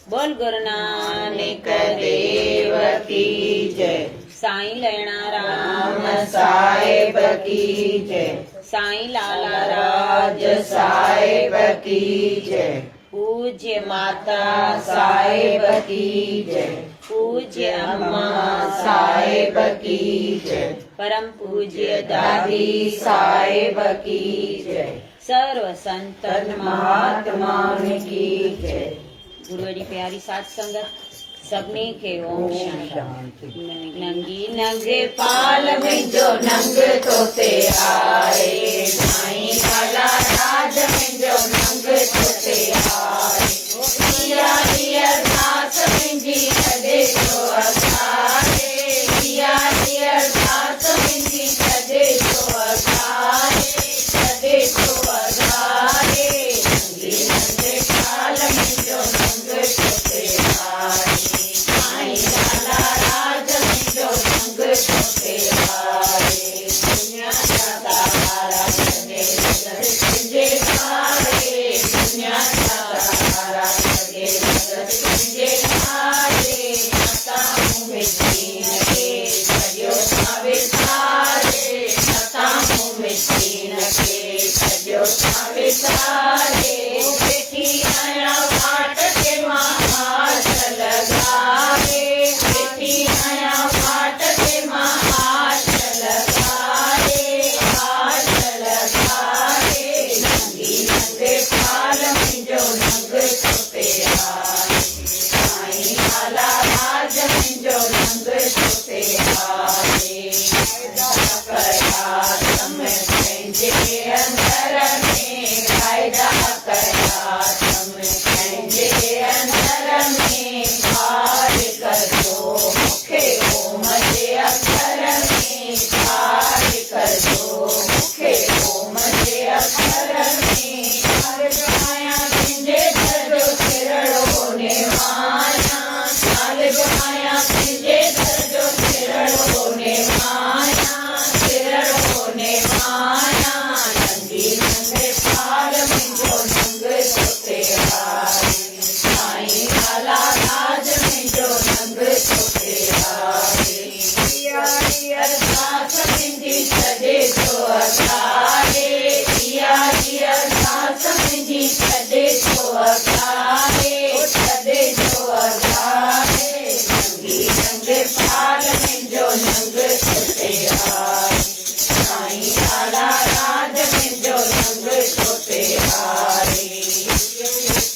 बोल गुरु नानक देव की जय। साईं लैणा राम साहेब की जय। साईं लाला राज साहेब की जय। पूज्य माता साहेब की जय। पूज्य अम्मा साहेब की जय। परम पूज्य दादी साहेब की जय। सर्व संतन महात्माओं की जय। गुरुअड़ी प्यारी साथ संगत सबने के ओम शांति। नंगी नंगे पाल में जो नंग तोते आए, साईं लाला राज में जो नंग तोते आए, दिया दिया दास में जी सदे तो असारे, दिया दिया दास में जी सदे तो असारे, सदे तो असारे। नंगी नंगे पाल में जो नंग तोते आए, साईं लाला राज में जो नंग तोते आए, दुनिया का तारा सजे जगत तुझे हारे, दुनिया का तारा सजे जगत तुझे हारे। माता मुँह में छीन के सजो सावे सारे, माता मुँह में छीन के सजो सावे सारे। बेटी नया बाट के महास लगावे, बेटी नया बाट के महास लगावे, हास लगावे। नंगी नंगे पाल में जो नंग तोते आए, साईं लाला राज में जो नंग तोते आए। कया समय पंहिंजे अंदर में, कायदा कया समय पंहिंजे अंदर में, पार कर दो मूंखे ओम जे अखर में, पार कर दो मूंखे ओम जे अखर में। हर गाया तुंहिंजे दर जो सिरड़ो नेवाना, हर गाया तुंहिंजे दर जो सिरड़ो नेवाना, सिरड़ो नेवाना। नंगी नंगे पाल में जो नंग तोते आए, साईं लाला राज में जो नंग तोते आए। दिया दिया दास में जी सजे तो असारे, दिया दिया दास में जी सजे तो असारे, सजे तो असारे। नंगी नंगे पाल में जो नंग तोते आए, साईं लाला राज में जो नंग तोते आए।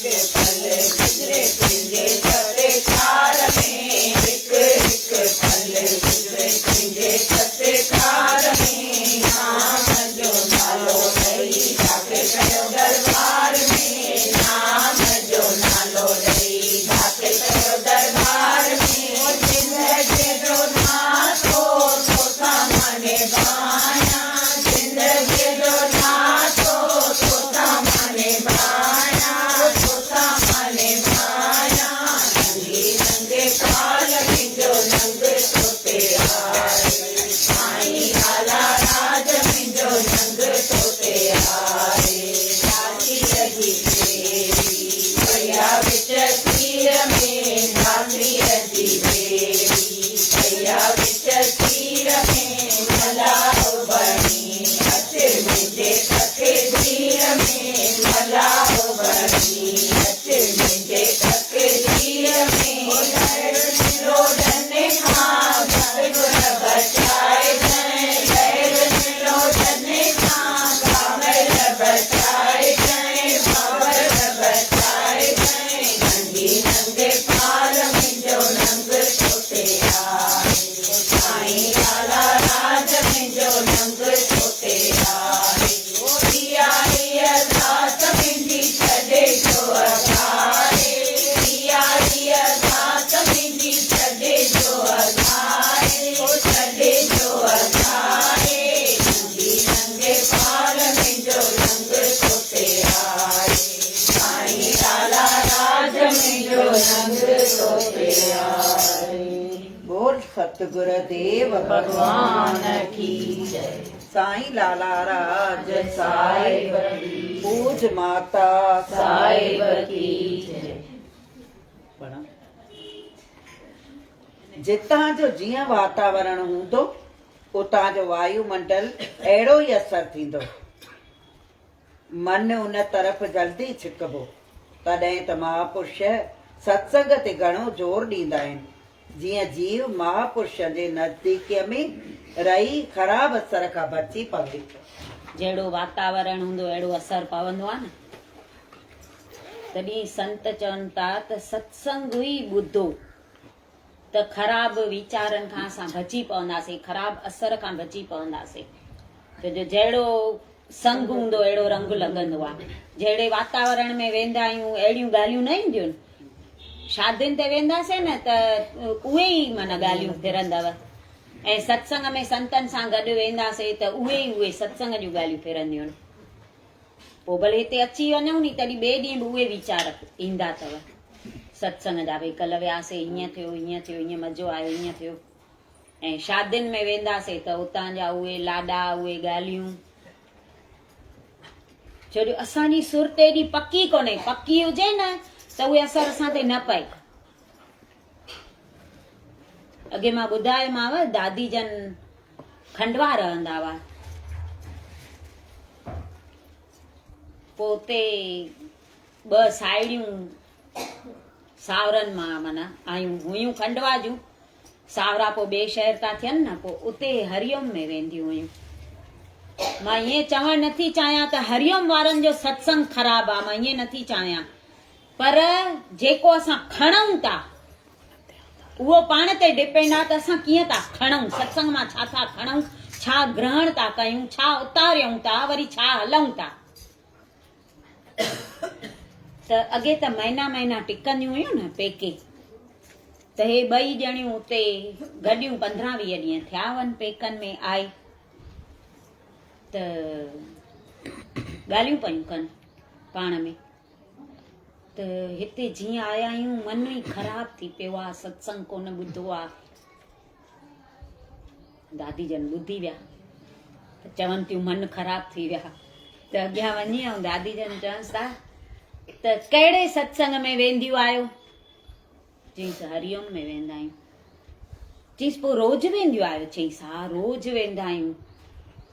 एक पल गुजरे तुझे सत्कार में, एक एक पल गुजरे तुझे सत्कार में। नाम जो नालो लई जाके कयो दरबार में, नाम जो नालो लई जाके कयो दरबार में। जिंदगी जो नाथो तो सामने बाना, जिंदगी जो नाथो तो सामने बाना, तो सामने बाना। नंगी नंगे पाल में जो नंग तोते आए, साईं लाला राज में जो नंग तोते आए। जाती रही तेरी भैया बिच तीर में, जाती रही तेरी भैया बिच तीर में। भला बनी अच्छे मुझे सखे धीर में, भला बनी अच्छे मुझे सखे धीर में। रोदने हाँ घर बचाए गए, लहर रोदने हाँ घर बचाए गए, बाबर बचाए गए। नंगी नंगे पाल में जो नंग तोते आए, साईं लाला राज में जो नंग तोते आए। दिया दिया दास में जी सजे तो असारे, दिया दिया दास में जी सजे तो असारे, सजे तो असारे। नंगी नंगे पाल में जो नंग तोते आए, साईं लाला राज में जो नंग तोते आए। बोल सतगुरु देव भगवान की जय। साईं लाला राज साहिब की, पूज माता साहिब की जय। जितां जो जीअं वातावरण हूंदो उतां जो वायुमंडल अहिड़ो ई असर थींदो। मन उन तरफ़ जल्दी छिकबो। तॾहिं त महापुरुष सत्संग ते घणो ज़ोर ॾींदा आहिनि जीअं जीव महापुरुष जे नज़दीकीअ में रही ख़राब असर खां बची पवे। जहिड़ो वातावरण हूंदो अहिड़ो असर पवंदो आहे न। तॾहिं संत चवनि था त सत्संग ई ॿुधो त ख़राब वीचारनि खां असां बची पवंदासीं, ख़राब असर खां बची पवंदासीं। त जो जहिड़ो संग हूंदो अहिड़ो रंग लॻंदो आहे। जहिड़े वातावरण में वेंदा आहियूं अहिड़ियूं ॻाल्हियूं न ईंदियूं आहिनि। शादियुनि ते वेंदासीं न त उहे ई माना ॻाल्हियूं फिरंदव, ऐं सत्संग में संतनि सां गॾु वेंदासीं त उहे सत्संग जूं ॻाल्हियूं फिरंदियूं आहिनि। पोइ भले हिते अची वञूं नी तॾहिं ॿिए ॾींहं बि उहे वीचार ईंदा अथव सत्संग जा, भई कल्ह वियासीं हीअं थियो हीअं मज़ो आयो हीअं थियो। ऐं शादियुनि में वेंदासीं त उतां जा उहे लाॾा उहे ॻाल्हियूं, छो जो असांजी सुरत एॾी पकी कोन्हे। पकी हुजे न त उहे असर असां ते न पए। अॻे मां ॿुधायोमांव दादी जन खंडवा रहंदा हुआ। पोइ उते 2 साहेड़ियूं सावरनि मां माना आयूं हुयूं खंडवा जूं। सावरा पोइ ॿिए शहर था थियनि न, पोइ उते हरिओम में वेंदियूं हुयूं। मां ईअं चवणु नथी चाहियां त हरिओम वारनि जो सत्संग ख़राबु आहे, मां ईअं नथी चाहियां, पर जेको असां खणूं था उहो पाण ते डिपेंड आहे त असां कीअं था खणूं। सत्संग मां छा था खणूं, छा ग्रहण था कयूं, छा उतारियूं था, वरी छा हलूं था। त अॻे त महीना टिकंदियूं हुयूं न पेके, त हे 2 ॼणियूं उते गॾियूं 15-20 ॾींहं थिया वञ पेकनि में आई त ॻाल्हियूं पयूं कनि पाण में। त हिते जीअं आया आहियूं मन ई ख़राब थी पियो आहे, सत्संग कोन ॿुधो आहे। दादी जन ॿुधी विया त चवनि थियूं मन ख़राब थी विया। त अॻियां वञी ऐं दादी जन चवनि था त कहिड़े सत्संग में वेंदियूं आहियो? चईंसि हरिओम में वेंदा आहियूं। चईंसि पोइ रोज़ वेंदियूं आहियो? चईंसि हा रोज़ वेंदा आहियूं।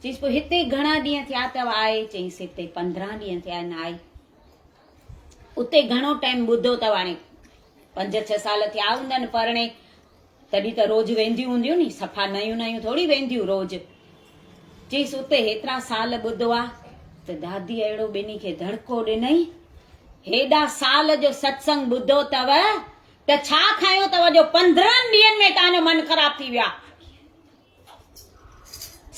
चईंसि पोइ हिते घणा ॾींहं थिया अथव आए? चईंसि हिते 15 ॾींहं थिया आहिनि आए। उते घणो टाइम ॿुधो अथव? हाणे 5-6 साल थिया हूंदनि परणे, तॾहिं त रोज़ वेंदियूं हूंदियूं नी, सफ़ा नयूं थोरी वेंदियूं रोज़। चईंसि उते हेतिरा साल ॿुधो आहे। त दादी अहिड़ो ॿिन्ही खे धड़को ॾिनई, हेॾा साल जो सत्संग ॿुधो अथव त छा खयो अथव जो 15 ॾींहंनि में तव्हांजो मन ख़राब थी वियो आहे?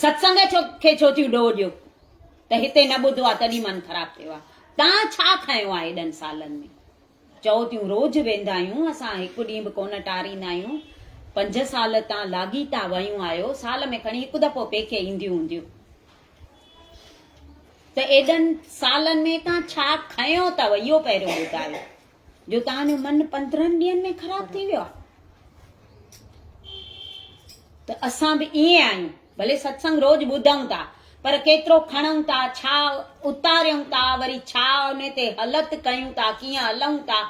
सत्संग खे छो थियूं ॾोह ॾियो त हिते न ॿुधो आहे तॾहिं मन ख़राब थियो आहे? तव्हां छा खयो आहे हेॾनि सालनि में? चओ थियूं रोज़ वेंदा आहियूं, असां हिकु ॾींहुं बि कोन टारींदा आहियूं। 5 साल तव्हां लाॻीता वयूं आहियो, साल में खणी हिकु दफ़ो पेके ईंदियूं हूंदियूं। त एॾनि सालनि में तव्हां छा खयो अथव इहो पहिरियों ॿुधायो, जो तव्हांजो मन 15 ॾींहंनि में ख़राब थी वियो आहे। त असां बि ईअं आहियूं, भले सत्संग रोज़ ॿुधूं था, पर केतिरो खणूं था, छा उतारियूं था, वरी छा उन ते हालत कयूं था, कीअं हलूं था।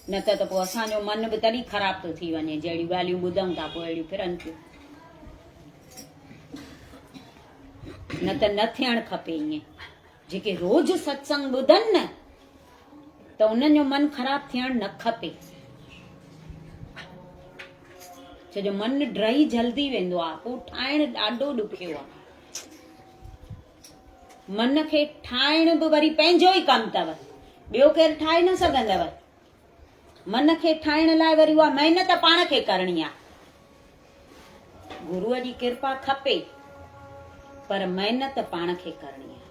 न त पोइ असांजो मन बि तॾहिं ख़राब थो थी वञे, जहिड़ियूं ॻाल्हियूं ॿुधूं था पोइ अहिड़ियूं फिरनि थियूं। न त न थियणु खपे ईअं। जेके रोज़ सत्संग ॿुधनि न त उन्हनि जो मन ख़राब थियणु न खपे, छो जो मन ड्राई जल्दी वेंदो आहे, पोइ ठाहिणु ॾाढो ॾुखियो आहे। मन खे ठाहिण बि वरी पंहिंजो ई कमु अथव, ॿियो केरु ठाहे न सघंदव। मन खे ठाहिण लाइ वरी उहा महिनत पाण खे करणी आहे। गुरूअ जी कृपा खपे, पर महिनत पाण खे करणी आहे,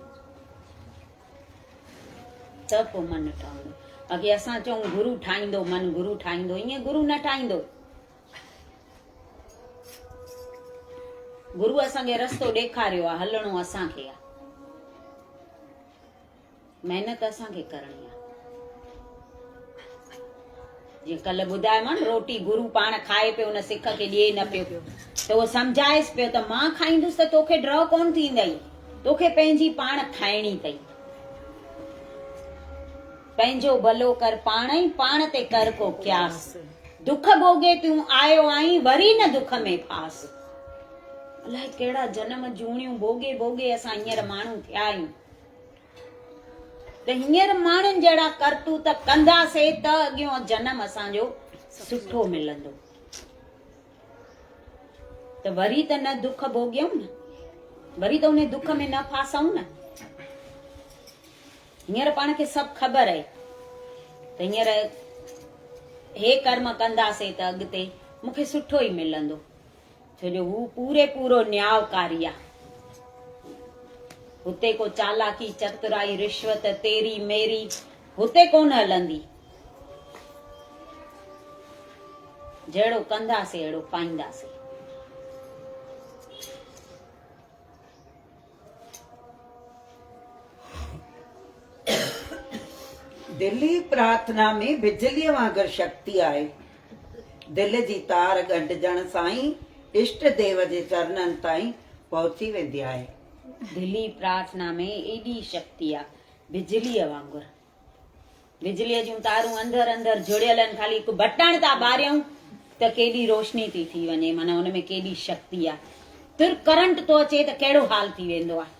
त पोइ मन ठहंदो। अॻे असां चऊं गुरू ठाहींदो, मन गुरू ठाहींदो, ईअं गुरू न ठाहींदो। गुरू असांखे रस्तो ॾेखारियो आहे, हलणो असांखे आहे, महिनत असांखे करणी आहे। जीअं कल्ह ॿुधायोमांव, रोटी गुरू पाण खाए पियो, उन सिख खे ॾिए न पियो, त उहो सम्झाएसि पियो त मां खाईंदुसि त तोखे ड्रह कोन थींदई, तोखे पंहिंजी पाण खाइणी अथई। पंहिंजो भलो कर पाण ई पाण ते कर को क्यास, दुख भोगे तूं आयो आहीं वरी न दुख में फास। अलाए कहिड़ा जन्म जूणियूं भोगे भोगे असां हींअर माण्हू थिया आहियूं, त हींअर माण्हुनि जहिड़ा करतूत कंदासीं त अॻियों जन्म असांजो सुठो मिलंदो, त वरी त न दुख भोगियूं न, वरी त उन दुख में न फासूं न। हींअर पाण खे सभु ख़बर आहे त हींअर हे कर्म कंदासीं त अॻिते मूंखे सुठो ई मिलंदो, छो जो हू पूरे पूरो न्यायकारी आहे। हुते को चालाकी चतुराई रिश्वत तेरी मेरी हुते कोन हलंदी, जहिड़ो कंदासीं अहिड़ो पाईंदासीं। दिली प्रार्थना में बिजलीअ वांगुरु शक्ति आहे। दिल जी तार ॻंढिजण सां ई इष्ट देव जे चरणनि ताईं पहुची वेंदी आहे। दिली प्रार्थना में एॾी शक्ति आहे, बिजलीअ वांगुरु। बिजलीअ जूं तारूं अंदर अंदर जुड़ियल आहिनि, ख़ाली हिकु बटण था ॿारियूं त केॾी रोशनी थी वञे, माना हुनमें केॾी शक्ति आहे। तुर करंट थो अचे त कहिड़ो हाल थी वेंदो आहे।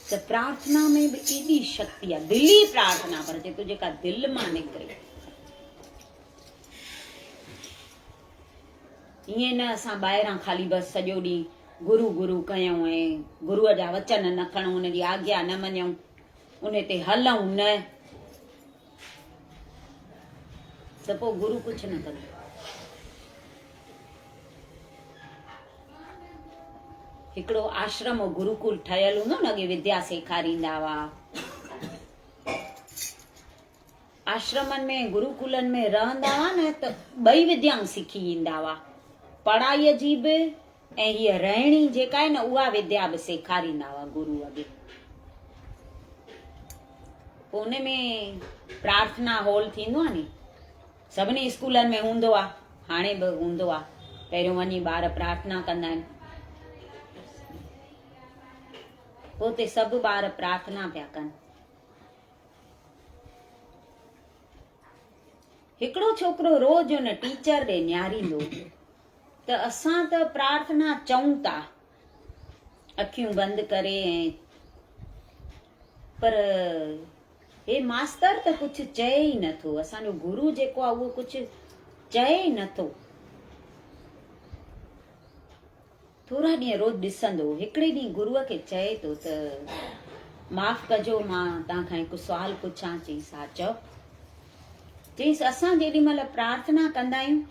त प्रार्थना में बि एॾी शक्ति आहे, दिली प्रार्थना, पर जेको जेका दिलि मां निकिरे। ईअं न असां ॿाहिरां ख़ाली बसि सॼो ॾींहुं गुरू गुरू कयूं ऐं गुरूअ जा वचन न खणूं, हुनजी आज्ञा न मञूं, उन ते हलूं न, त पोइ गुरू कुझु न कंदो। हिकिड़ो आश्रम गुरुकुल ठहियल हूंदो न, अॻे विद्या सेखारींदा हुआ। आश्रमनि में गुरुकुलनि में रहंदा हुआ न त ॿई विद्याऊं सिखी ईंदा हुआ, पढ़ाईअ जी बि ऐं हीअ रहणी जेका आहे न उहा विद्या बि सेखारींदा हुआ गुरू अॻे। पोइ उन में प्रार्थना हॉल थींदो आहे नी, सभिनी स्कूलनि में हूंदो आहे, हाणे बि हूंदो आहे। पहिरियों वञी ॿार प्रार्थना कंदा आहिनि, पोइ ते सभु ॿार प्रार्थना पिया कनि। हिकिड़ो छोकिरो रोज़ हुन टीचर ॾे निहारींदो त असां त प्रार्थना चऊं था अखियूं बंदि करे, पर हे मास्तर त कुझु चए ई नथो, असांजो गुरू जेको आहे उहो कुझु चए ई नथो। थोरा ॾींहं रोज़ ॾिसंदो, हिकिड़े ॾींहुं गुरूअ खे चए थो त माफ़ कजो, मां तव्हांखां हिकु सुवालु पुछां। चईंसि हा चओ। चईंसि असां जेॾी महिल प्रार्थना कंदा आहियूं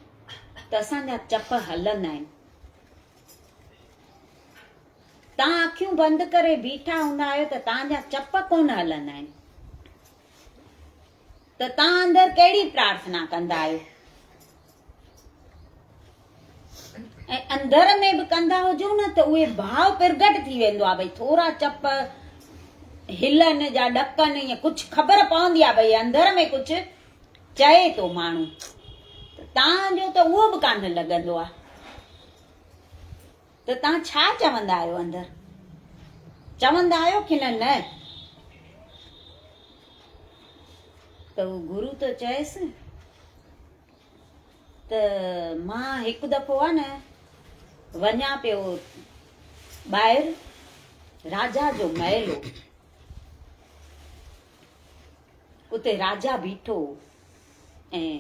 त असांजा चप हलंदा आहिनि, तव्हां अखियूं बंदि करे बीठा हूंदा आहियो त तव्हांजा चप कोन हलंदा आहिनि, त तव्हां अंदरि कहिड़ी प्रार्थना कंदा आहियो? ऐं अंदर में बि कंदा हुजो न त उहे भाव प्रगट थी वेंदो आहे, भई थोरा चप हिलनि जा ॾकनि, ईअं कुझु ख़बर पवंदी आहे भई अंदर में कुझु चए थो माण्हू, तव्हांजो त उहो बि कान लॻंदो आहे, त तव्हां छा चवंदा आहियो अंदर? चवंदा आहियो की न? त गुरू त चएसि त मां हिकु दफ़ो आहे न वञा पियो ॿाहिरि, राजा जो महल हो, उते राजा बीठो ऐं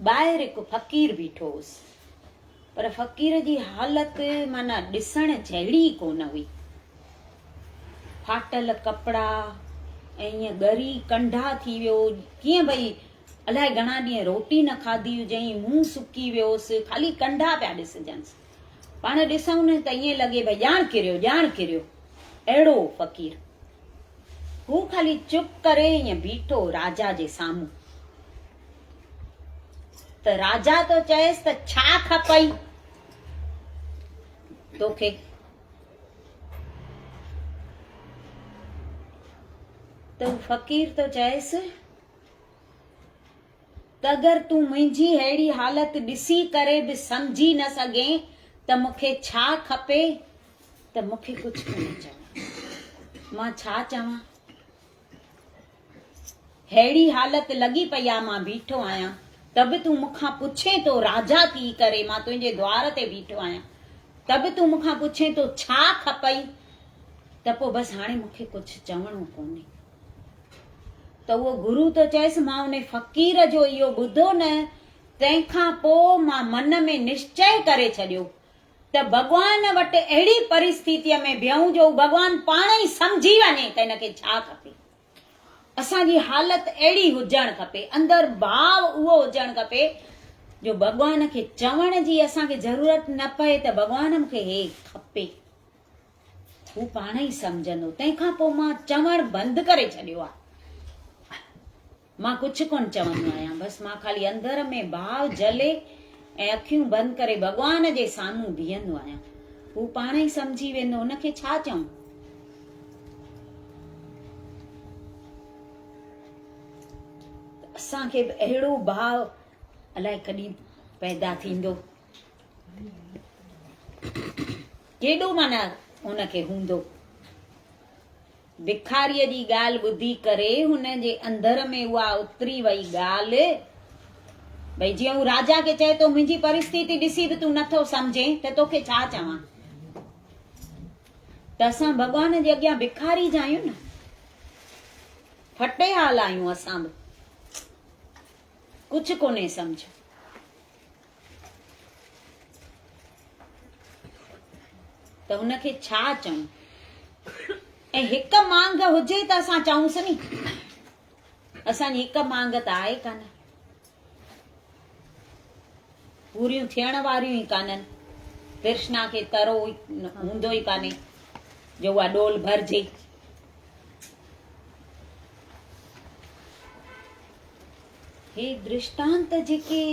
ॿाहिरि हिकु फ़क़ीर बीठो हुयुसि, पर फ़क़ीर जी हालति माना ॾिसण जहिड़ी कोन हुई। फाटल कपिड़ा ऐं ईअं ॻरी कंढा थी वियो, कीअं भई अलाए घणा ॾींहं रोटी न खाधी हुजई, मुंहुं सुकी वियोसि, ख़ाली कंढा पिया ॾिसजंसि। पाण ॾिसूं न त ईअं लॻे भई ॼाण किरियो ॼाण किरियो, अहिड़ो फ़क़ीर। हू ख़ाली चुप करे ईअं बीठो राजा जे साम्हूं। त राजा तो चएसि त छा खपई तोखे? त फ़क़ीर तो चएसि त अगरि तूं मुंहिंजी अहिड़ी हालत ॾिसी करे बि सम्झी न सघे त मूंखे छा खपे, त मूंखे कुझु कोन चवां, मां छा चवां? अहिड़ी हालत लॻी पई आहे, मां बीठो आहियां त बि तूं मूंखां पुछे थो, राजा थी करे मां तुंहिंजे द्वार ते बीठो आहियां त बि तूं मूंखां पुछे थो छा खपई, त पोइ बसि हाणे मूंखे कुझु चवणो कोन्हे। त उहो गुरु त चयसि, मां उन फ़क़ीर जो इहो ॿुधो न, तंहिंखां पोइ मां मन में निश्चय करे छॾियो त भॻवान वटि अहिड़ी परिस्थितीअ में विहूं जो भॻवान पाण ई सम्झी वञे त हिनखे छा खपे। असांजी हालत अहिड़ी हुजणु खपे, अंदर भाव उहो हुजणु खपे जो भॻवान खे चवण जी असांखे ज़रूरत न पए त भॻवान मूंखे हे खपे, हू पाण ई सम्झंदो। तंहिंखां पोइ मां चवणु बंदि करे छॾियो आहे, मां कुझु कोन चवंदो आहियां, बसि मां ख़ाली अंदर में भाव जले ऐं अखियूं बंदि करे भॻवान जे साम्हूं बीहंदो आहियां, हू पाण ई सम्झी वेंदो, हुनखे छा चऊं। असांखे बि अहिड़ो भाव अलाए कॾहिं पैदा थींदो, केॾो माना हुनखे हूंदो। भिखारीअ जी ॻाल्हि ॿुधी करे हुनजे अंदर में उहा उतरी वई ॻाल्हि, भई जीअं हू राजा खे चए थो मुंहिंजी परिस्थिती ॾिसी बि तूं नथो सम्झे त तोखे छा चवां। त असां भॻवान जे अॻियां भिखारी जा आहियूं न, फटे हाल आहियूं असां बि, कुझु कोन्हे सम्झ। त हुनखे छा चऊं, ऐं हिकु मांग हुजे त असां चऊंसि नी, असांजी हिकु मांग त आहे कान, पूरियूं थियण वारियूं ई काननि। कृष्णा खे तरो हूंदो ई कान्हे जो उहा डोल भरजे। हे दृष्टांत जेके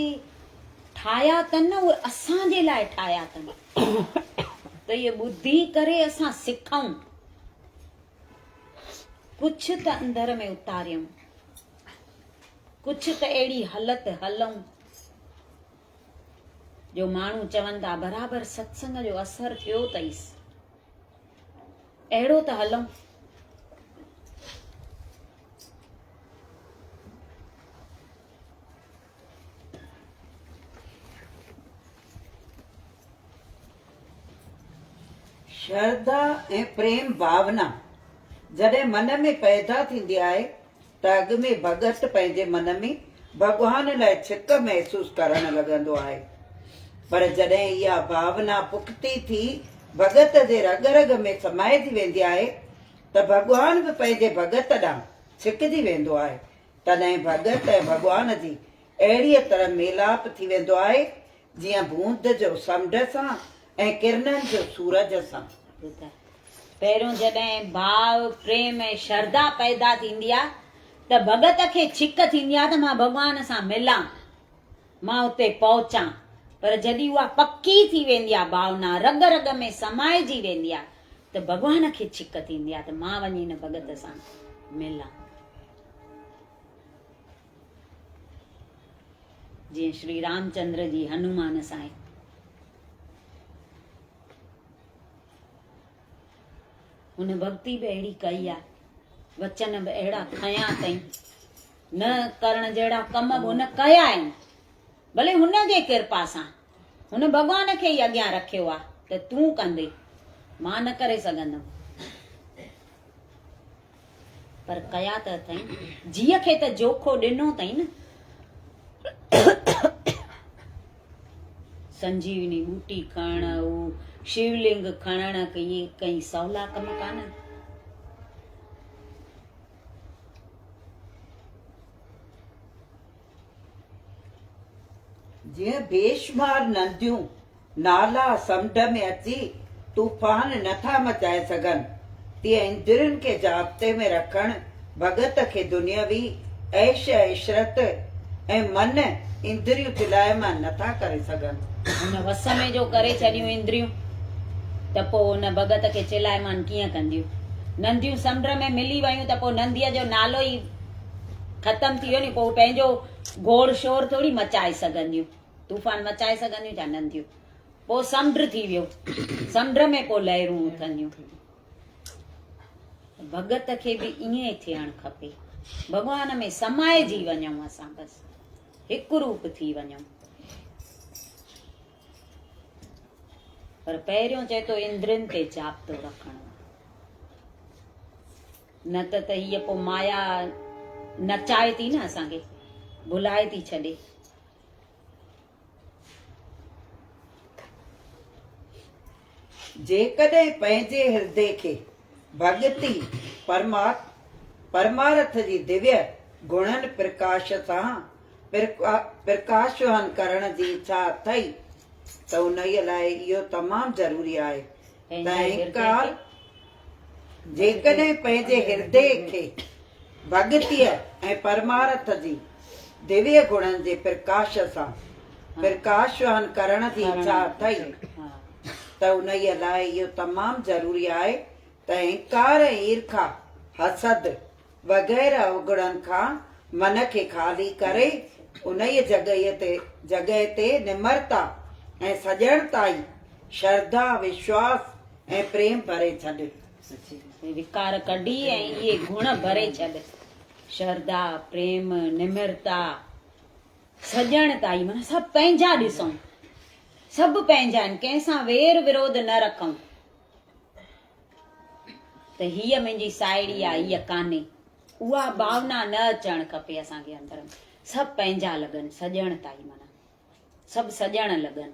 ठाहिया अथनि उहे असांजे लाइ ठाहिया अथनि, त इहे ॿुधी करे असां सिखूं, कुझु त अंदर में उतारियूं, कुझु त अहिड़ी हालत हलूं जो माण्हू चवंदा बराबरि सत्संग जो असर थियो अथईसि, अहिड़ो त हलूं। श्रद्धा ऐं प्रेम भावना जॾहिं मन में पैदा थींदी आहे त अॻ में भगत पंहिंजे मन में भॻवान लाइ छिक महसूस करणु लॻंदो आहे, पर जॾहिं इहा भावना पुख़्ती थी भगत जे रग रग में समाइजी वेंदी आहे त भॻवान बि पंहिंजे भगत ॾांहुं छिकजी वेंदो आहे। तॾहिं भगत ऐं भॻवान जी अहिड़ीअ तरह मेलाप थी वेंदो आहे जीअं बूंद जो समुंड सां ऐं किरणनि जो सूरज सां। पहिरियों जॾहिं भाव प्रेम ऐं श्रद्धा पैदा थींदी आहे त भगत खे छिक थींदी आहे त मां भॻवान सां मिलां, मां उते पहुचां। पर जॾहिं उहा पक्की थी वेंदी आहे भावना, रग रग में समाइजी वेंदी आहे, त भॻवान खे छिक थींदी आहे त मां वञी हिन भगत सां मिलां। जीअं श्री रामचंद्र जी हनुमान सां, हुन भक्ति बि अहिड़ी कई आहे, वचन बि अहिड़ा खयां अथई, न करण जहिड़ा कम बि हुन कया आहिनि, भले हुन जे कृपा सां हुन भॻवान खे ई अॻियां रखियो आहे त तूं कंदे, मां न करे सघंदमि, पर कया त अथई। जीअ खे त जोखो ॾिनो अथई न, संजीवनी बूटी खणण, शिवलिंग खणण, कई सवला कम कान। जीअं बेशुमार नदियूं नाला समुंड में अची तूफान नथा मचाए सघनि, तीअं इंद्रियुनि खे जाब्ते में रखण भगत खे दुनियावी ऐश ऐशरत ऐं मन इंद्रियूं तिलायमान नथा करे सघनि। हुन वस में जो करे छॾियूं इंद्रियूं त पोइ हुन भगत खे चिलायमान कीअं कंदियूं। नंदियूं समुंड में मिली वयूं त पोइ नंदीअ जो नालो ई ख़तम थी वियो नी, पोइ पंहिंजो घोड़ शोर थोरी मचाए सघंदियूं, तूफान मचाए सघंदियूं छा नंदियूं। पोइ समुंड थी वियो, समुंड में पोइ लहरूं उथंदियूं। भगत खे बि ईअं थियणु खपे। भॻवान में समाइजी वञूं असां, बसि हिकु रूप थी वञूं। पर पहिरियों चए तो इंद्रियुनि ते जाप्तो रखणो, न त हीअ पोइ माया नचाए थी न असांखे, भुलाए थी छॾे। जेकॾहिं पंहिंजे हृदय खे भॻति परमार्थ जी दिव्य गुणनि प्रकाश सां प्रकाशवान करण जी इच्छा अथई त उनजे लाइ इहो तमामु ज़रूरी आहे त अहंकार, जेकॾहिं पंहिंजे हृदय खे भॻतीअ ऐं परमार्थ जी दिव्य गुणनि जे प्रकाश सां प्रकाशवान करण जी इच्छा अथई त उनजे लाइ इहो तमामु ज़रूरी आहे त अहंकार, ईर्खा, हसद वग़ैरह अवगुणनि खां मन खे ख़ाली करे उनजी जॻह ते निमरता ऐं सॼणता ई श्रद्धा, विश्वास ऐं प्रेम भरे छॾ। विकार कढी ऐं इहे गुण भरे छॾ, श्रद्धा, प्रेम, निमरता, सॼणता ई, माना सभु पंहिंजा ॾिसूं, सभु पंहिंजा आहिनि, कंहिंसां वेर विरोध न रखूं त हीअ मुंहिंजी साहेड़ी आहे, हीअ कान्हे, उहा भावना न अचणु खपे असांखे अंदर। सभु पंहिंजा लॻनि, सॼणता ई, माना सभु सॼण लॻनि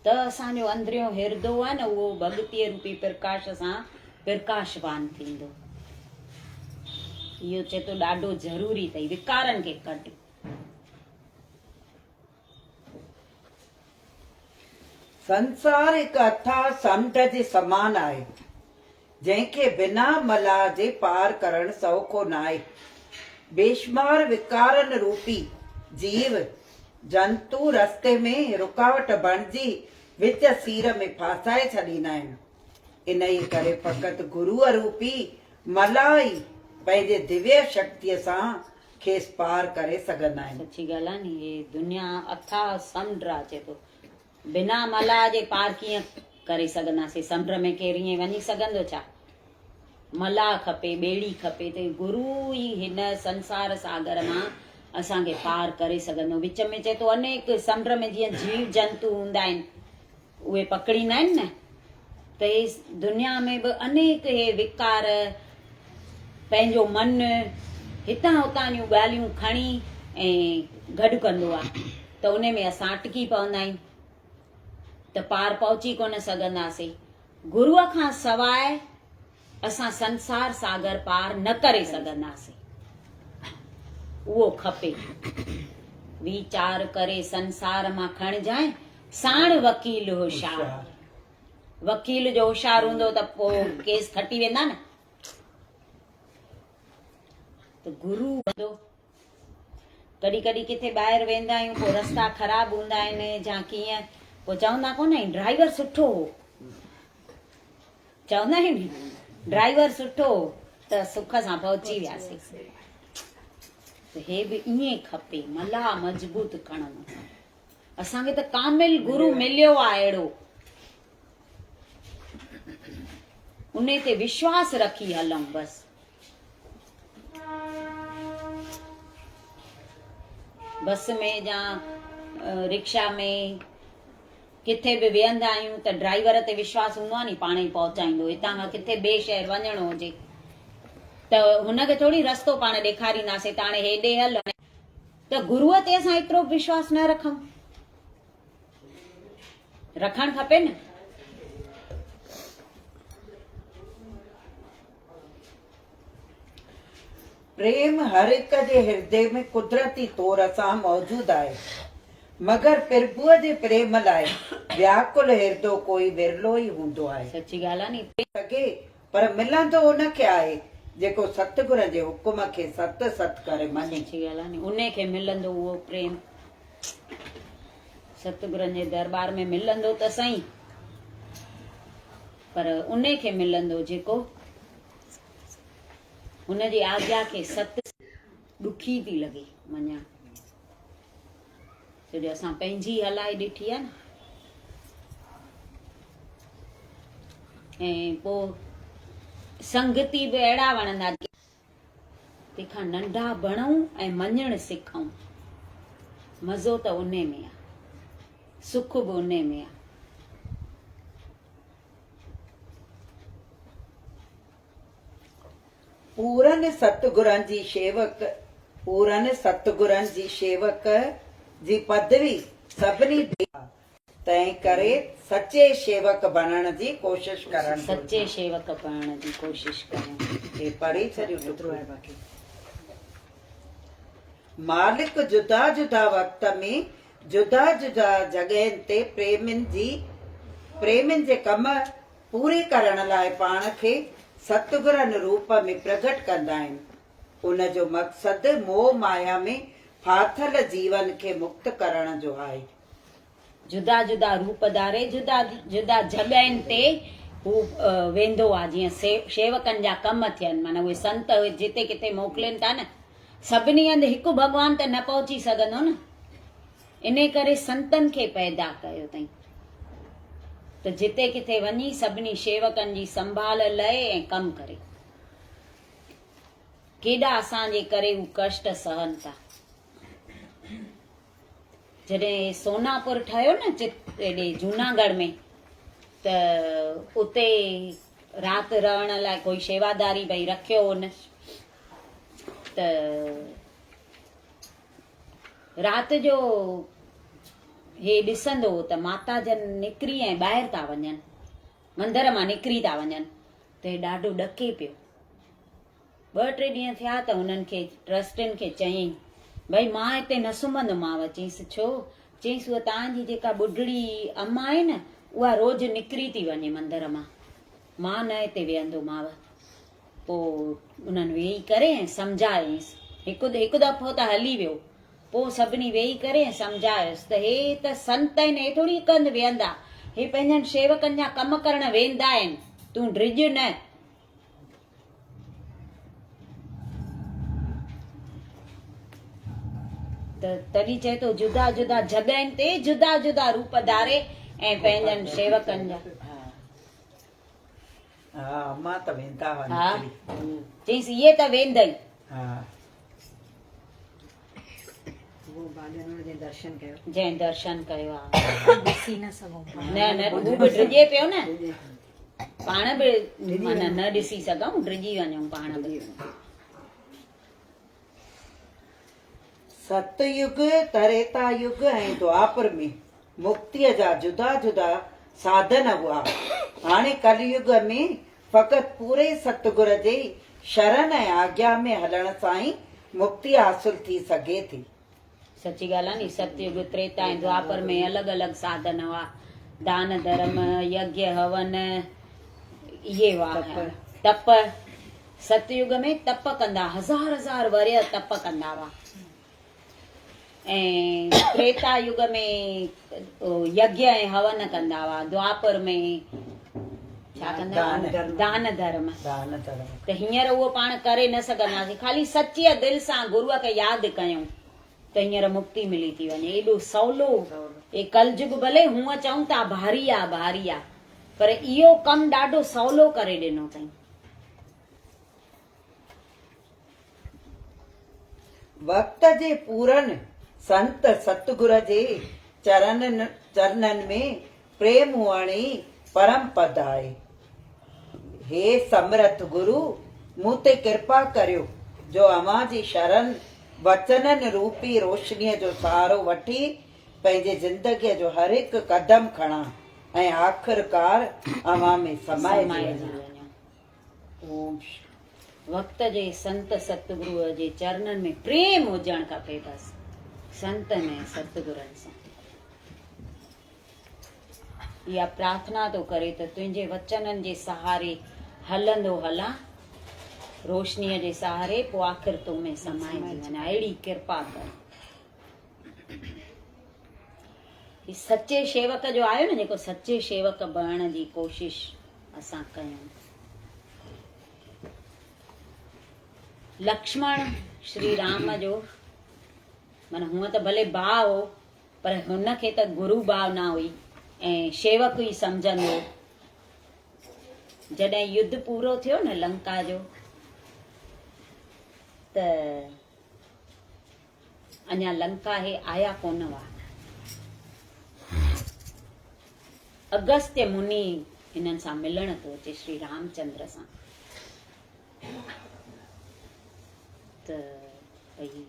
त असांजो अंदरियों हिरदो आहे न, उहो भॻतीअ रूपी प्रकाश सां प्रकाशवान थींदो। इहो चए थो ॾाढो ज़रूरी अथई, विकारनि खे कढ। संसार हिकु अथाह समुंड जे समान आहे, जंहिंखे बिना मलाह जे पार करणु सौखो न आहे। बेशुमार विकारनि रूपी जीव जंतु रस्ते में रुकावट बणिजी विच सीर में फासाए छॾींदा आहिनि। इन ई करे फ़क़ति गुरूअ रूपी मलाह ई पंहिंजे दिव्य शक्तिअ सां खेसि पार करे सघंदा आहिनि। सची ॻाल्हि आहे नी, ये दुनिया अथाह समुंड आहे, चए थो बिना मलाह जे पार कीअं करे सघंदासीं? समुंड में केरु ईअं वञी सघंदो छा? मलाह खपे, ॿेड़ी खपे, त गुरू ई हिन संसार सागर मां असांखे पार करे सघंदो। विच में चए थो अनेक समुंड में जीअं जीव जंतु हूंदा आहिनि, उहे पकड़ींदा आहिनि न, त इस दुनिया में बि अनेक हे विकार पंहिंजो मन हितां हुतां जूं ॻाल्हियूं खणी ऐं गॾु कंदो आहे, त उन में असां अटकी पवंदा आहियूं, त पार पहुची कोन सघंदासीं। गुरूअ खां सवाइ असां संसार सागर पार न करे सघंदासीं। उहो खपे, वीचार करे संसार मां खणजांइ, साण वकील होशियार। वकील जो होशियार हूंदो त पोइ केस खटी वेंदा न। त गुरू हूंदो, कॾहिं कॾहिं किथे ॿाहिरि वेंदा आहियूं, पोइ रस्ता ख़राब हूंदा आहिनि या कीअं, पोइ चवंदा कोन आहिनि ड्राइवर सुठो हो, चवंदा आहिनि ड्राइवर सुठो हो त सुख सां पहुची वियासीं। त हे बि ईअं खपे, मलाह मज़बूत खणणो। असांखे त कामिल गुरू मिलियो आहे अहिड़ो, उन ते विश्वास रखी हलूं बसि। बस में या रिक्शा में किथे बि वेहंदा आहियूं त ड्राइवर ते विश्वास हूंदो आहे नी, पाण ई पहुचाईंदो। हितां खां किथे ॿिए शहर वञिणो हुजे त हुनखे थोरी रस्तो पाण ॾेखारींदासीं त हाणे हेॾे हल, त गुरूअ ते असां एतिरो विश्वास न रखूं। रखणु खपे न। प्रेम हर हिक जे हृदय में कुदरती तौर सां मौजूद आहे, मगर प्रभुअ जे प्रेम लाइ व्याकुल हृदय कोई विरलो ई हूंदो आहे। सची ॻाल्हि आहे नी, सघे पर मिलंदो उनखे आहे जेको सतगुर जे हुकुम खे सत सत करे मञे। सची ॻाल्हि आहे नी, उन खे मिलंदो उहो प्रेम, सतगुरनि जे दरबार में मिलंदो त सही, पर उन खे मिलंदो जेको हुनजी आज्ञा खे सत ॾुखी थी लॻे मञणु। छो असां पंहिंजी हलाए ॾिठी आहे न, ऐं पोइ संगती बि अहिड़ा वणंदा तंहिंखां नंढा बणूं ऐं मञणु सिखूं। मज़ो त उन में आहे, सुख बि उन में आहे। पूरन सतगुरनि जी शेवक, पूरन सतगुरनि जी शेवक जी पदवी सभिनी तंहिं करे सचे शेवक बणण जी कोशिश करणु घुरिजे। सचे शेवक बणण जी कोशिश कयूं। हे पढ़ी छॾियो एतिरो आहे बाक़ी। मालिक जुदा जुदा वक्त में जुदा जुदा जॻहियुनि ते प्रेमनि जे कम पूरे करण लाइ पाण खे सतगुरनि रूप में प्रगट कंदा आहिनि। उन जो मक़सदु मोह माया में फाथल जीवन खे मुक्त करण जो आहे। जुदा जुदा रूप धारे जुदा जुदा जॻहियुनि ते हू वेंदो आहे, जीअं शेवकनि जा कम थियनि। माना उहे संत जिते किथे मोकिलनि था न, सभिनी हंधि हिकु भॻवान त न पहुची सघंदो न, इन करे संतनि खे पैदा कयो अथई त जिते किथे वञी सभिनी शेवकनि जी संभाल लहे ऐं कमु करे। केॾा असांजे करे हू कष्ट सहनि था। जॾहिं सोनापुर ठहियो न हेॾे जूनागढ़ में, त उते राति रहण लाइ कोई शेवादारी भई रखियो हो न, त राति जो हे ॾिसंदो त माता जन निकिरी ऐं ॿाहिरि था वञनि, मंदर मां निकिरी था वञनि, त हे ॾाढो ॾके पियो। 2-3 ॾींहं थिया त हुननि खे ट्रस्टियुनि खे चयईं, भई मां हिते न सुम्हंदोमांव। चईंसि छो? चईंसि उहा तव्हांजी जेका ॿुढड़ी अम्मा आहे न, उहा रोज़ निकिरी थी वञे मंदर मां न हिते वेहंदोमांव। पोइ उन्हनि वेही करे ऐं सम्झायईंसि। हिकु दफ़ो त हली वियो, पोइ सभिनी वेही करे ऐं सम्झायुसि त हे त संत आहिनि, हे थोरी हिकु हंधि वेहंदा, हे पंहिंजनि शेवकनि जा कम करण वेंदा आहिनि, तूं ड्रिज न। त तॾहिं चए थो जुदा जुदा जॻहियुनि ते जुदा जुदा रूप धारे ऐं पंहिंजनि शेवकनि जा। हा अम्मा त वेंदा हुआ हा, निकिरी। चईंसि इहे त वेंदई। हा जंहिं दर्शन कयो आहे न हू बि ड्रिजे पियो न, पाण बि माना न ॾिसी सघूं, ड्रिजी वञूं पाण बि। सतयुग, त्रेता युग ऐं द्वापर में मुक्तीअ जा जुदा जुदा साधन हुआ। हाणे कलयुग में फ़क़ति पूरे सतगुर जे शरण ऐं आज्ञा में हलण सां ई मुक्ति हासिल थी सघे थी। सची ॻाल्हि आहे नी। सतयुग, त्रेता ऐं द्वापर में अलॻि अलॻि साधन हुआ। दान धर्म, यज्ञ हवन, इहे हुआ तप। सतयुग में तप कंदा, 1000 वर्य तप कंदा हुआ। ऐं त्रेता युग में यज्ञ ऐं हवन कंदा हुआ। द्वापर में छा कंदा हुआ? दान धर्म। त हींअर उहो पाण करे न सघंदासीं। ख़ाली सच्चे दिलि सां गुरूअ खे यादि कयूं त हींअर मुक्ति मिली थी वञे। एॾो सवलो। हे कलयुग भले हूअं चऊं था भारी आहे भारी आहे, पर इहो कमु ॾाढो सवलो करे ॾिनो अथई। वक्त जे पूरन संत सतगुर जे चरणनि में प्रेम हुअण ई परम पद आहे। हे समर्थ गुरु, मूं ते कृपा करियो जो अव्हां जी शरण वचननि रूपी रोशनीअ जो सहारो वठी पंहिंजे ज़िंदगीअ जो हर हिकु कदम खणा ऐं आख़िरकार अव्हां में समाइजी वञा। ओम। वक्त जे संत सतगुरुअ जे चरणनि में प्रेम हुजणु खपे। बसि संतनि ऐं सतगुरनि सां इहा प्रार्थना थो करे त तुंहिंजे वचननि जे सहारे हलंदो हलां, रोशनीअ जे सहारे, पोइ आख़िर तो में समाइजी वञा। अहिड़ी कृपा कर। सचे शेवक जो आयो न, जेको सचे शेवक बणण जी कोशिश असां कयूं। लक्ष्मण श्री राम जो माना हूअं त भले भाउ हो, पर हुनखे त गुरु भाव न हुई ऐं शेवक ई सम्झंदो। जॾहिं युद्ध पूरो थियो न लंका जो त अञा लंका हे आया कोन हुआ। अगस्त्य मुनि हिननि सां मिलण थो अचे श्री रामचंद्र सां। त भई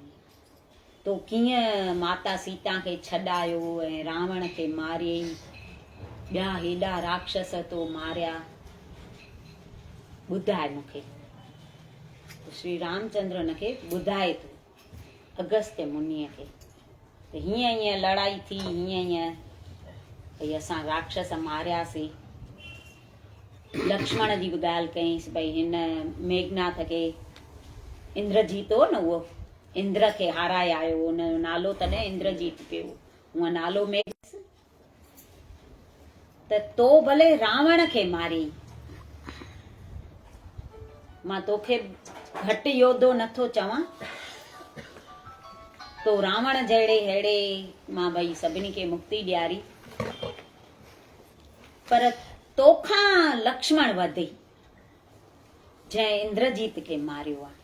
तो कीअं माता सीता खे छॾायो ऐं रावण खे मारियई, ॿिया हेॾा राक्षस तो मारिया, ॿुधाए मूंखे। श्री रामचंद्र हुनखे ॿुधाए थो अगस्त्य मुनीअ खे त हीअं हीअं लड़ाई थी, हीअं हीअं भई असां राक्षस मारियासीं। लक्ष्मण जी बि ॻाल्हि कयईंसि भई हिन मेघनाथ खे इंद्रजीत हो न, उहो इंद्र खे हाराए आयो, हुनजो नालो तॾहिं इंद्रजीत पियो, हूअं नालो मेघ। त तो भले रावण खे मारियईं, मां तोखे घटि योद्धो नथो चवां, तो रावण जहिड़े अहिड़े मां भई सभिनी खे मुक्ति ॾियारी, पर तोखां लक्ष्मण वधे जंहिं इंद्रजीत खे मारियो आहे।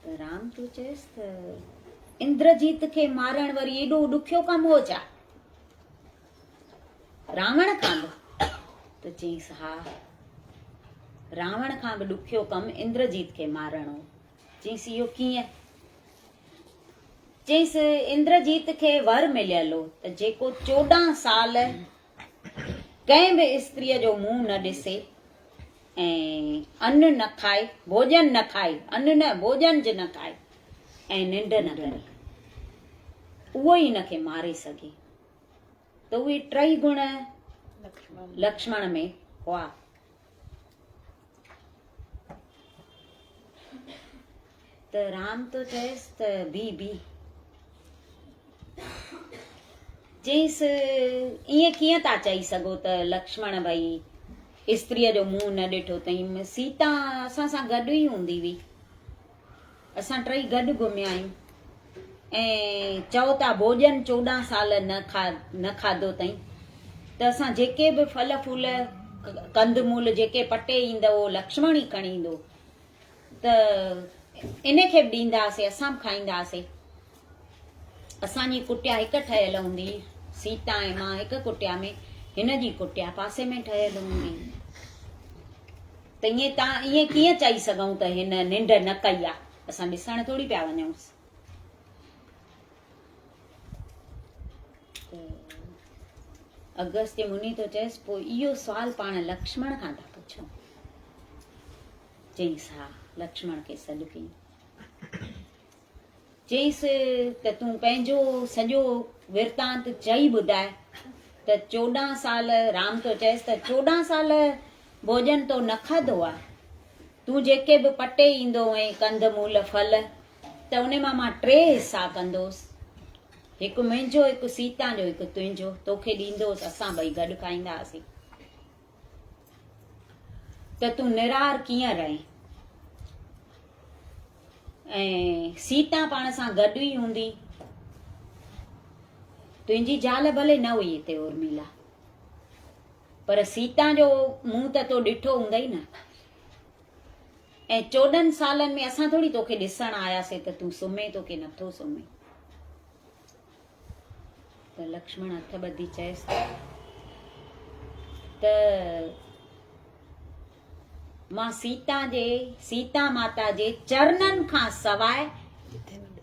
त राम तूं चएसि त इंद्रजीत खे मारण वरी एॾो ॾुखियो कमु हो छा रावण खां बि? त चईसि हा, रावण खां बि ॾुखियो कमु इंद्रजीत खे मारणो। चईसि इहो कीअं? चईसि इंद्रजीत खे वर मिलियल हो त जेको 14 साल कंहिं बि स्त्रीअ जो मुंहुं न ॾिसे ऐं अन्न न खाए, भोजन न खाए, अन्न न भोजन ज न खाए ऐं निंड न करे, उहो ई हिनखे मारे सघे। त उहे 3 गुण लक्ष्मण में हुआ। त राम तो चएसि त बी चईसि ईअं कीअं था चई सघो त लक्ष्मण भई स्त्रीअ जो मुंहुं न ॾिठो अथई? सीता असां सां गॾु ई हूंदी हुई, असां 3 गॾु घुमिया आहियूं, ऐं चओ था भोजन 14 साल न खाधो अथई। त असां जेके बि फल फूल कंदमूल जेके पटे ईंदो लक्ष्मण ई खणी ईंदो, त इनखे बि ॾींदासीं, असां बि खाईंदासीं। असांजी कुटिया हिकु ठहियल हूंदी, सीता ऐं मां हिकु कुटिया में, हिन जी कुटिया पासे में ठहियल हूंदी। त ईअं तव्हां ईअं कीअं चई सघूं त हिन निंड न कई आहे? असां ॾिसण थोरी पिया वञूं। अगस्त्य मुनि तो चएसि पोइ इहो सुवाल पाण लक्ष्मण खां था पुछूं। चईसि हा, लक्ष्मण खे सॾु कई। चईसि त तूं पंहिंजो सॼो वृतांत चई ॿुधाए त 14 साल, राम तो चएसि त 14 साल भोजन तो न खाधो आहे, तूं जेके बि पटे ईंदो ऐं कंदमूल फल, त उन मां 3 हिसा कंदोसि, हिकु मुंहिंजो, हिकु सीता जो, हिकु तुंहिंजो, तोखे ॾींदोसि, असां ॿई गॾु खाईंदासीं। त तूं निरार कीअं रहे? ऐं सीता पाण सां गॾु ई हूंदी, तुंहिंजी ज़ाल भले न हुई हिते उर्मिला, पर सीता जो मुंहुं त तो ॾिठो हूंदई न। ऐं 14 सालनि में असां थोरी तोखे ॾिसण आयासीं त तूं सुम्हे तो की नथो सुम्हे। त लक्ष्मण हथ ॿधी चएसि त मां सीता माता जे चरणनि खां सवाइ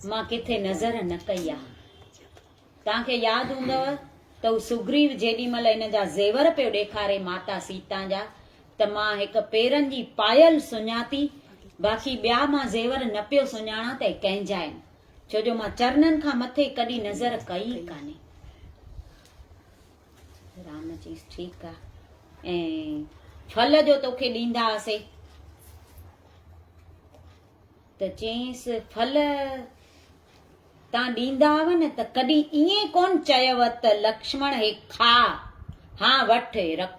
मां किथे नज़र न कई आहे। तव्हांखे यादि हूंदव त सुग्रीव जेॾी महिल हिन जा ज़ेवर पियो ॾेखारे माता सीता जा, त मां हिकु पेरनि जी पायल सुञाती, बाक़ी ॿिया मां ज़ेवर न पियो सुञाणा त कंहिंजा आहिनि, छो जो मां चरणनि खां मथे कॾहिं नज़र कई कान्हे। राम चईसि ठीकु आहे, ऐं फल जो तोखे ॾींदा हुआसीं, त चईसि फल तव्हां ॾींदा हुआ न त कॾहिं ईअं कोन चयव त लक्ष्मण हे खा, हा वठ रख,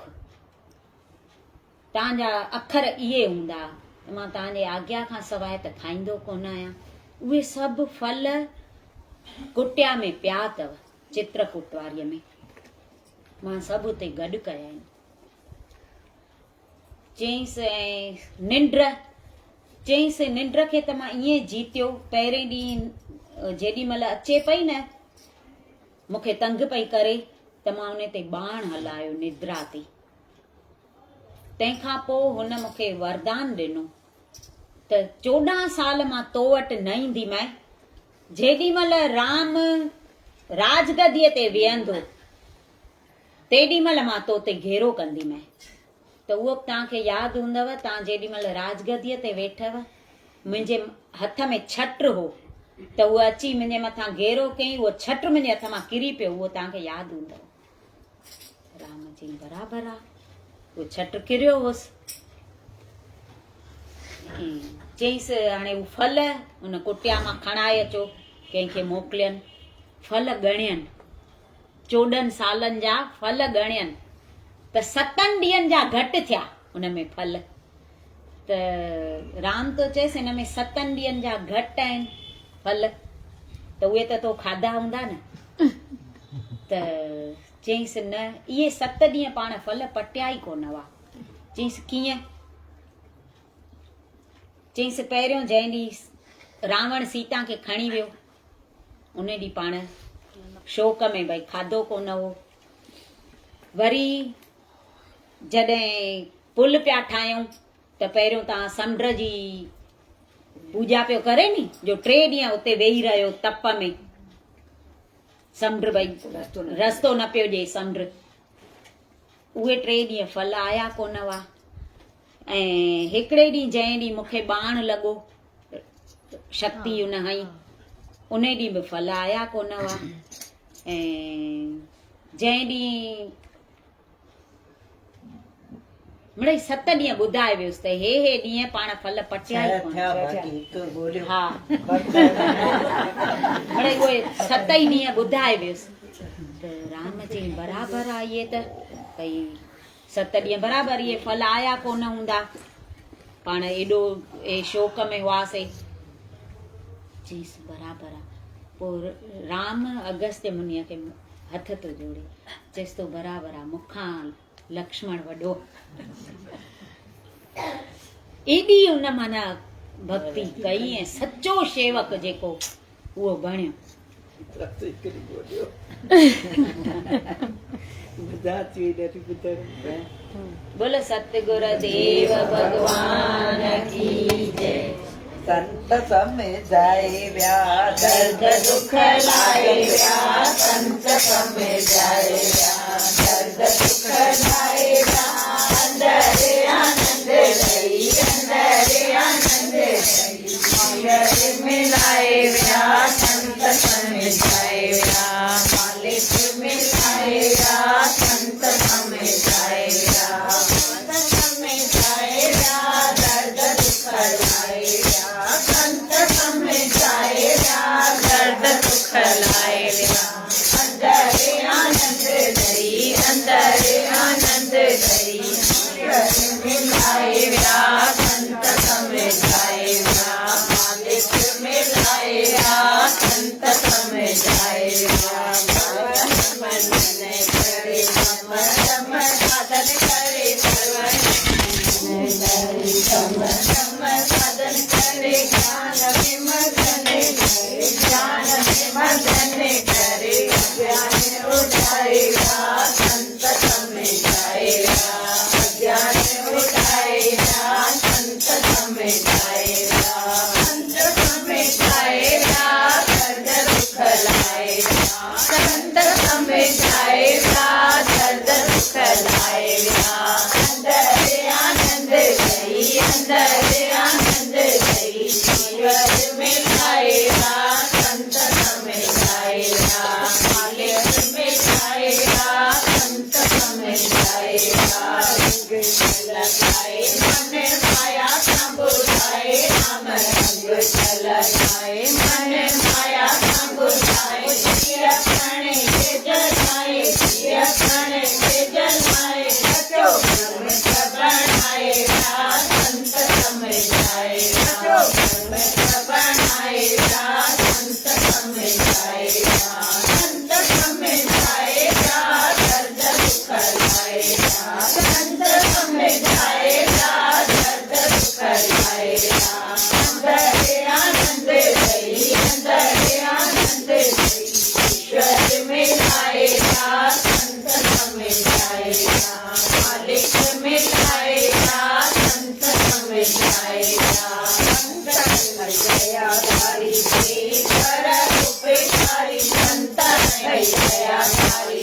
तव्हांजा अखर इहे हूंदा, मां तव्हांजे आज्ञा खां सवाइ त खाईंदो कोन आहियां। उहे सभु फल कुटिया में पिया अथव, चित्रकूट वारीअ में, मां सभु उते गॾु कया आहिनि। चईंसि ऐं निंड चईंसि निंड खे त मां ईअं जीतियो। पहिरें ॾींहुं जेॾी महिल अचे पई न मूंखे तंग पई करे त मां उन ते बाण हलायो निद्रा ते। तंहिंखां पोइ हुन मूंखे वरदान ॾिनो त 14 साल मां तो वटि न ईंदीमांइ। जेॾी महिल राम राजगदीअ ते वेहंदो तेॾी महिल मां तो ते घेरो कंदीमांइ। त उहो तव्हांखे यादि हूंदव, तव्हां जेॾी महिल राजगदीअ ते वेठव मुंहिंजे हथ में छत्र हो त उहो अची मुंहिंजे मथां घेरो कयईं, उहो छत्र मुंहिंजे हथ मां किरी पियो, उहो तव्हांखे यादि हूंदव। राम चई बराबरि आहे, उहो छत्र किरियो हुअसि। चईंसि हाणे हू फल हुन कुटिया मां खणाए अचो, कंहिंखे मोकिलियनि, फल ॻणियनि, 14 सालनि जा फल ॻणियनि त 7 ॾींहंनि जा घटि थिया हुन में फल। त राम तो चएसि हिन में 7 ॾींहंनि जा घटि आहिनि फल, त उहे त तो खाधा हूंदा न। त चईंसि न इहे 7 ॾींहं पाण फल पटिया ई कोन हुआ। चईंसि कीअं? चईंसि पहिरियों जंहिं ॾींहुं रावण सीता खे खणी वियो उन ॾींहुं पाण शोक में भई खाधो कोन हो। वरी जॾहिं पुल पिया ठाहियूं त पहिरियों तव्हां समुंड जी पूॼा पियो करे नी, जो 3 ॾींहं उते वेही रहियो तप में, समुंड भई रस्तो न पियो ॾिए समुंड। उहे 3 ॾींहं फल आया कोन हुआ। ऐं हिकिड़े ॾींहुं जंहिं ॾींहुं मूंखे बाण लॻो शक्ति उन हई उन ॾींहुं बि फल आया कोन हुआ। ऐं जंहिं ॾींहुं मिड़ई 7 ॾींहं ॿुधाए वियुसि त हे ॾींहं पाण फल पटिया ई कोन। हा मिड़ई उहे 7 ई ॾींहं ॿुधाए वियुसि। त राम चई बराबरि आहे इहे त भई 7 ॾींहं बराबरि इहे फल आया कोन हूंदा, पाण एॾो शोक में हुआसीं। चईसि बराबरि आहे। पोइ राम अगस्त्य मुनीअ खे हथ तो जोड़े चएसि तो बराबरि आहे, मूंखां लक्ष्मण वॾो। एॾी हुन माना भक्ति कई ऐं सचो शेवक जेको उहो बणियो। बोलो सतगुर देव भगवान की जय। संत समिझाए व्या दर्द दुख लाए व्या, संत समिझाए व्या दर्द दुख लाए व्या। अंदर आनंद रही, अंदर आनंद रही, मंगल मिलाए व्या संत समिझाए व्या। मालिक मिलाए व्या संत समिझाए व्या, संत समिझाए व्या दर्द दुख लाए व्या, संत समिझाए व्या दर्द दुख लाए व्या। अंदर आनंद रही, अंदर आनंद रही, मंगल मिलाए व्या संत समिझाए व्या। मालिक मिलाए व्या संत समिझाए व्या। मन करे सम सम साधन करे सर्वन, सम सम साधन करे ज्ञान विमर्शन करे, ज्ञान विमर्शन करे ज्ञान उठाए व्या संत समिझाए व्या। ज्ञान उठाए व्या संत समिझाए व्या। संत समिझाए व्या दर्द दुख लाए व्या, संत समिझाए व्या दर्द दुख लाए व्या। अंदर आनंद रही, अंदर आनंद रही, मंगल मिलाए व्या संत समिझाए व्या। मालिक मिलाए व्या संत समिझाए व्या। लगाए मन माया संबुझाए, राम रंग लगाए मन माया संबुझाए। जिया क्षण के जलाए, जिया क्षण के जलाए, सचो ब्रह्म बनाए व्या संत समिझाए व्या। ब्रह्म बनाए व्या संत समिझाए व्या। संत समिझाए व्या दर्द दुख लाए व्या, संत समिझाए व्या अंदर आनंद गई, अंदर आनंद गई। ईश्वर मिलाएगा, संत समझाएगा, मालिक मिलाएगा, संत समझाएगा। संत दयाधारी कर उपकारी, संत दयाधारी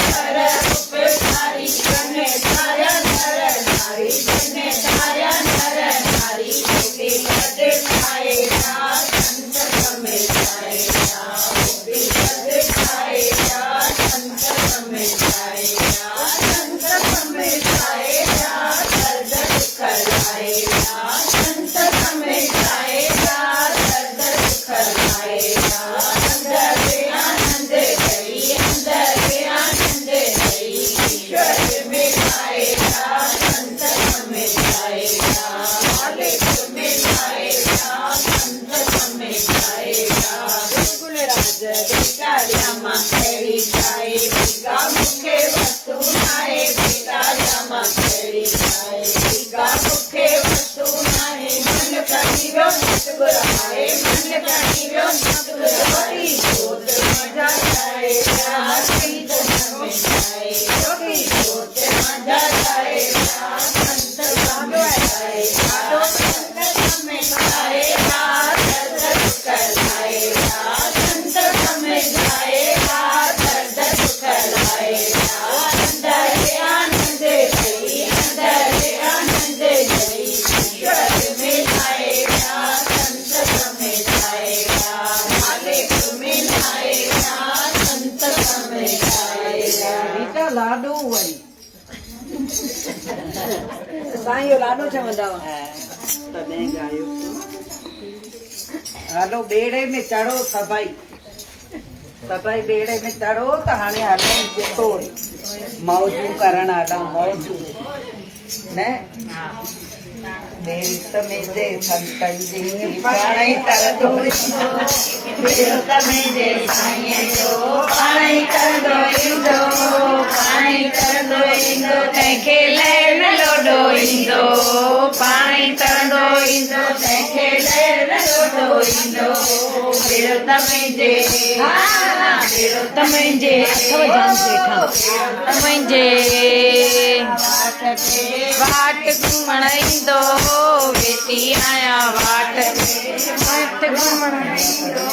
कर उपकारी। जने धाया नर नारी, जने धाया नर नारी, पद खाएगा, संत समझाएगा, पद खाएगा, संत समझाएगा, संत समझाएगा, दर्द कराएगा, संत समझाएगा, दर्द कराएगा। अंदर आनंद गई, अंदर आनंद गई। ईश्वर मिलाएगा, संत समझाएगा, मालिक मिलाएगा, संत समझाएगा। बिल्कुल राज बेटा जमा करी जाए, बिगा मुखे वस्तु नाए, बेटा जमा करी जाए, बिगा मुखे वस्तु नाए। मन करीरो नत बुराए, मन करीरो नत बुराई। जोत मजा जाएगा, संत समझाएगा, जोत मजा जाएगा, संत समझाएगा, संत समझाएगा, दर्द कराएगा, संत समझाएगा, दर्द कराएगा। अंदर आनंद गई, अंदर आनंद गई। ईश्वर मिलाएगा, संत समझाएगा, मालिक मिलाएगा, संत समझाएगा। बेटा लाडो वरी साईं लाडो चवंदा हुआ तॾहिं ॻायो। हलो ॿेड़े में चढ़ो सभई, सभई ॿेड़े में चढ़ो त हाणे हलूं जेको मौजूं करण हलूं मौजूं न। बेत में जे संतन जी पाणी तरंदो, बेत में जे साईं जो पाणी तरंदो ईंदो, पाणी तरंदो ईंदो, तंहिंखे लहर न लोॾो ईंदो, पाणी तरंदो ईंदो, तंहिंखे लहर न लोॾो ईंदो। बेत में जे बेत में जे मुंहिंजे वाट घुमण ईंदो, वेठी आहियां वाट घुमण ईंदो।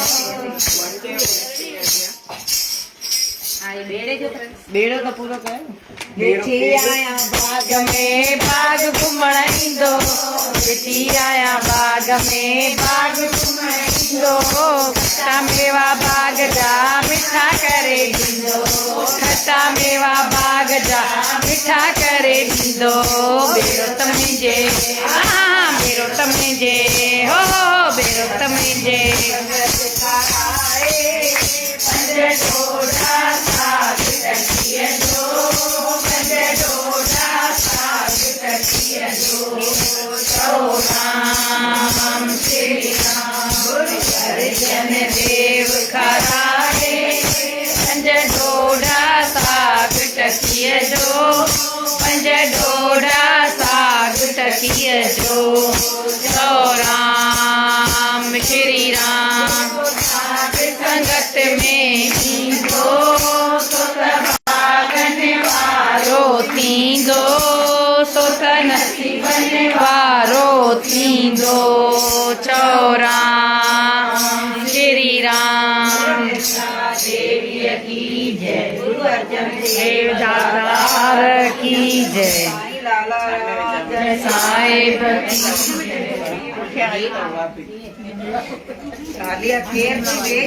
बेड़ो तो पूरो कयो। वेठी आहियां बाग में बाग घुमण ईंदो, वेठी आहियां बाग में बाग घुमण ईंदो। खटा मेवा बाग जा मिठा करे ॾींदो, खटा मेवा बाग जा मिठा करे ॾींदो। बेड़ो त मुंहिंजे बेड़ो त मुंहिंजे हो बेड़ो त मुंहिंजे। पंज ॾोढा साग टकीअ जो, पंज ॾोढा साग टकीअ जो। चओ राम श्री राम गुरु अर्जन देव खाराए, पंज ॾोढा साग टकीअ जो, पंज ॾोढा साग टकीअ जो। चओ राम श्री राम संगत में ईंदो, तो त भागन वारो थींदो, तो त नसीबन वारो थींदो। चओ राम श्री राम। देवीअ की जय, गुरु अर्जन देव दातार की जय, साहिब कालिया केर थी वे।